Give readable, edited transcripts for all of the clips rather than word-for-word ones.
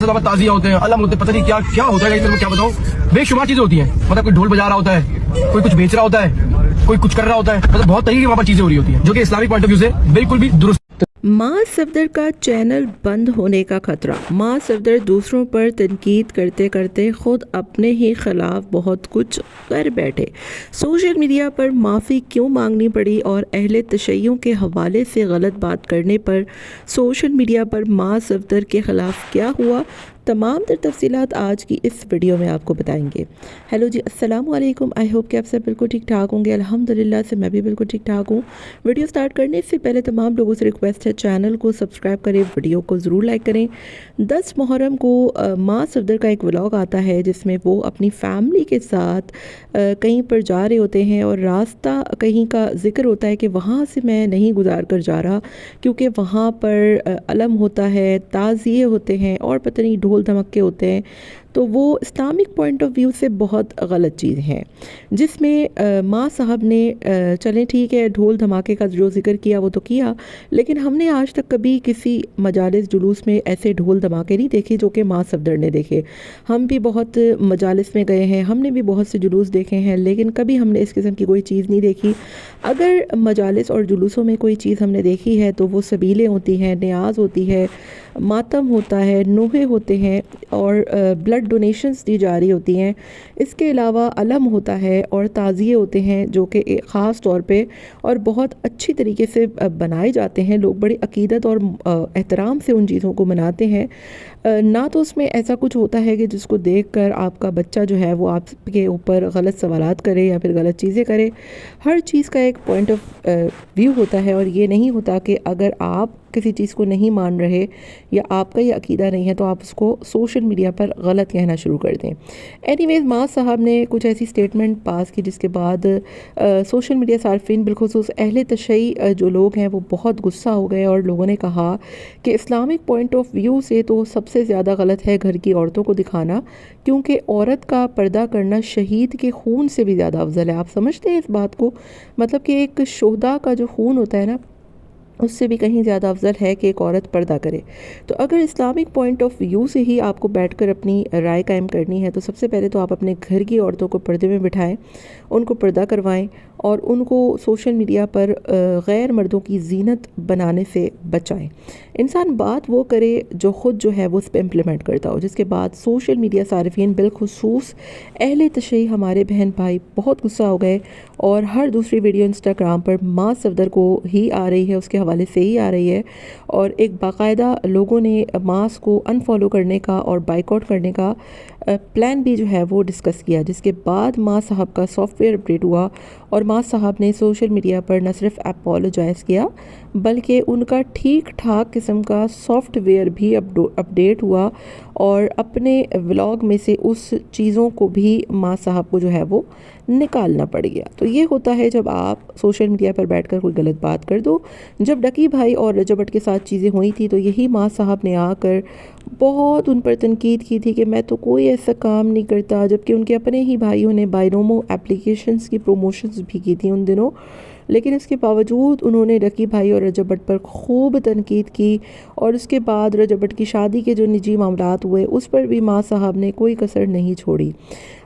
ताजिया होते हैं, अलम होते हैं, पता नहीं क्या क्या होता है, मैं क्या बताऊं, बेशुमार चीजें होती हैं। मतलब कोई ढोल बजा रहा होता है, कोई कुछ बेच रहा होता है, कोई कुछ कर रहा होता है, मतलब बहुत तरीके की वहाँ पर चीजें हो रही होती हैं जो कि इस्लामिक पॉइंट ऑफ व्यू से बिल्कुल भी दुरुस्त। मां सफदर का चैनल बंद होने का खतरा। मां सफदर दूसरों पर तनकीद करते करते खुद अपने ही खिलाफ बहुत कुछ कर बैठे। सोशल मीडिया पर माफ़ी क्यों मांगनी पड़ी और अहले तशय्युं के हवाले से गलत बात करने पर सोशल मीडिया पर मां सफदर के ख़िलाफ़ क्या हुआ, तमाम तर तफसीलात आज की इस वीडियो में आपको बताएंगे। हेलो जी, अस्सलाम वालेकुम। आई होप कि आप सब बिल्कुल ठीक ठाक होंगे। अल्हम्दुलिल्लाह से मैं भी बिल्कुल ठीक ठाक हूँ। वीडियो स्टार्ट करने से पहले तमाम लोगों से रिक्वेस्ट है, चैनल को सब्सक्राइब करें, वीडियो को ज़रूर लाइक करें। 10 मुहर्रम को मां सफदर का एक व्लॉग आता है जिसमें वो अपनी फैमिली के साथ कहीं पर जा रहे होते हैं और रास्ता कहीं का ज़िक्र होता है कि वहाँ से मैं नहीं गुजार कर जा रहा क्योंकि वहाँ पर अलम होता है, ताज़िए होते हैं और पता नहीं ढोल धमक्के होते हैं। तो वो इस्लामिक पॉइंट ऑफ व्यू से बहुत गलत चीज़ है, जिसमें माँ साहब ने चलें ठीक है, ढोल धमाके का जो ज़िक्र किया वो तो किया, लेकिन हमने आज तक कभी किसी मजालिस जुलूस में ऐसे ढोल धमाके नहीं देखे जो कि माँ सफदर ने देखे। हम भी बहुत मजालिस में गए हैं, हमने भी बहुत से जुलूस देखे हैं, लेकिन कभी हमने इस किस्म की कोई चीज़ नहीं देखी। अगर मजालिस और जुलूसों में कोई चीज़ हमने देखी है तो वो सबीलें होती हैं, न्याज होती है, मातम होता है, नोहे होते हैं और ब्लड डोनेशंस दी जा रही होती हैं। इसके अलावा अलम होता है और ताज़िए होते हैं जो कि ख़ास तौर पे और बहुत अच्छी तरीके से बनाए जाते हैं। लोग बड़ी अकीदत और एहतराम से उन चीज़ों को मनाते हैं। ना तो उसमें ऐसा कुछ होता है कि जिसको देखकर आपका बच्चा जो है वो आपके ऊपर गलत सवालात करे या फिर गलत चीज़ें करे। हर चीज़ का एक पॉइंट ऑफ व्यू होता है और ये नहीं होता कि अगर आप किसी चीज़ को नहीं मान रहे या आपका ये अकीदा नहीं है तो आप उसको सोशल मीडिया पर गलत कहना शुरू कर दें। एनीवेज, माँ साहब ने कुछ ऐसी स्टेटमेंट पास की जिसके बाद सोशल मीडिया सार्फिन बिलखुसूस अहले तशय्युं जो लोग हैं वो बहुत गुस्सा हो गए और लोगों ने कहा कि इस्लामिक पॉइंट ऑफ व्यू से तो सबसे ज़्यादा गलत है घर की औरतों को दिखाना, क्योंकि औरत का पर्दा करना शहीद के खून से भी ज़्यादा अफजल है। आप समझते हैं इस बात को? मतलब कि एक शोहदा का जो खून होता है ना, उससे भी कहीं ज़्यादा अफजल है कि एक औरत पर्दा करे। तो अगर इस्लामिक पॉइंट ऑफ व्यू से ही आपको बैठकर अपनी राय कायम करनी है तो सबसे पहले तो आप अपने घर की औरतों को पर्दे में बिठाएं, उनको पर्दा करवाएं और उनको सोशल मीडिया पर गैर मर्दों की जीनत बनाने से बचाएं। इंसान बात वो करे जो ख़ुद जो है वो उस पर इम्प्लीमेंट करता हो। जिसके बाद सोशल मीडिया सारिफीन बिलखुसूस अहले तशय्युं हमारे बहन भाई बहुत गुस्सा हो गए और हर दूसरी वीडियो इंस्टाग्राम पर माँ सफदर को ही आ रही है, उसके हवाले से ही आ रही है और एक बाकायदा लोगों ने मास को अनफॉलो करने का और बाइकआउट करने का प्लान भी जो है वो डिस्कस किया। जिसके बाद माँ साहब का सॉफ्टवेयर अपडेट हुआ और माँ साहब ने सोशल मीडिया पर न सिर्फ अपोलोजाइज़ किया बल्कि उनका ठीक ठाक किस्म का सॉफ्टवेयर भी अपडेट हुआ और अपने व्लॉग में से उस चीज़ों को भी माँ साहब को जो है वो निकालना पड़ गया। तो ये होता है जब आप सोशल मीडिया पर बैठकर कोई गलत बात कर दो। जब डकी भाई और रजब भट्ट के साथ चीज़ें हुई थी तो यही माँ साहब ने आकर बहुत उन पर तनकीद की थी कि मैं तो कोई ऐसा काम नहीं करता, जबकि उनके अपने ही भाइयों ने बाइनोमो एप्लीकेशंस की प्रमोशंस भी की थी उन दिनों। लेकिन इसके बावजूद उन्होंने डकी भाई और रजब भट्ट पर खूब तनकीद की और उसके बाद रजब भट्ट की शादी के जो निजी मामलात हुए उस पर भी माँ साहब ने कोई कसर नहीं छोड़ी।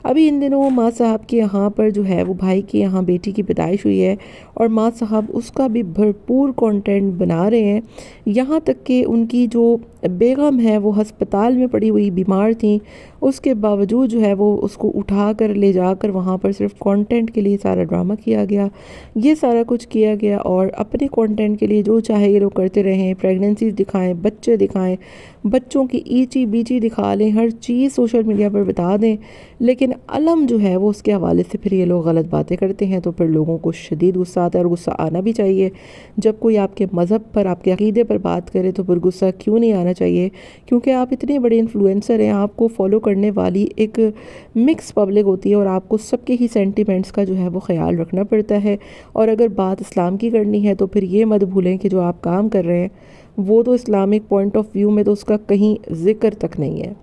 अभी इन दिनों माँ साहब के यहाँ पर जो है वो भाई के यहाँ बेटी की पैदाइश हुई है और माँ साहब उसका भी भरपूर कंटेंट बना रहे हैं। यहाँ तक कि उनकी जो बेगम है वो हस्पताल में पड़ी हुई बीमार थी, उसके बावजूद जो है वो उसको उठा कर ले जाकर वहाँ पर सिर्फ कंटेंट के लिए सारा ड्रामा किया गया, ये सारा कुछ किया गया और अपने कंटेंट के लिए जो चाहे ये लोग करते रहें। प्रेगनेंसीज दिखाएं, बच्चे दिखाएं, बच्चों की ईची बीची दिखा लें, हर चीज़ सोशल मीडिया पर बता दें, लेकिन अलम जो है वो उसके हवाले से फिर ये लोग गलत बातें करते हैं। तो फिर लोगों को शदीद गुस्सा आता है और गुस्सा आना भी चाहिए। जब कोई आपके मज़हब पर, आपके अक़ीदे पर बात करे तो फिर गुस्सा क्यों नहीं आना चाहिए? क्योंकि आप इतने बड़े इन्फ्लुएंसर हैं, आपको फॉलो करने वाली एक मिक्स पब्लिक होती है और आपको सबके ही सेंटिमेंट्स का जो है वो ख्याल रखना पड़ता है। और अगर बात इस्लाम की करनी है तो फिर ये मत भूलें कि जो आप काम कर रहे हैं वो तो इस्लामिक पॉइंट ऑफ व्यू में तो उसका कहीं ज़िक्र तक नहीं है।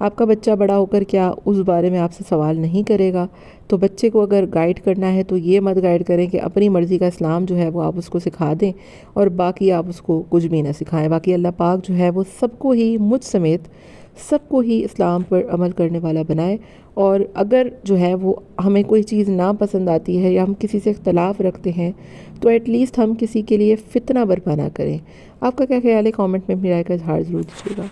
आपका बच्चा बड़ा होकर क्या उस बारे में आपसे सवाल नहीं करेगा? तो बच्चे को अगर गाइड करना है तो ये मत गाइड करें कि अपनी मर्ज़ी का इस्लाम जो है वो आप उसको सिखा दें और बाकी आप उसको कुछ भी ना सिखाएं। बाकी अल्लाह पाक जो है वो सबको ही मुझ समेत سب کو ہی اسلام پر عمل کرنے والا بنائے، اور اگر جو ہے وہ ہمیں کوئی چیز ناپسند آتی ہے یا ہم کسی سے اختلاف رکھتے ہیں تو ایٹ لیسٹ ہم کسی کے لیے فتنہ برپا نہ کریں۔ آپ کا کیا خیال ہے؟ کامنٹ میں اپنی رائے کا اظہار ضرور دیجیے گا۔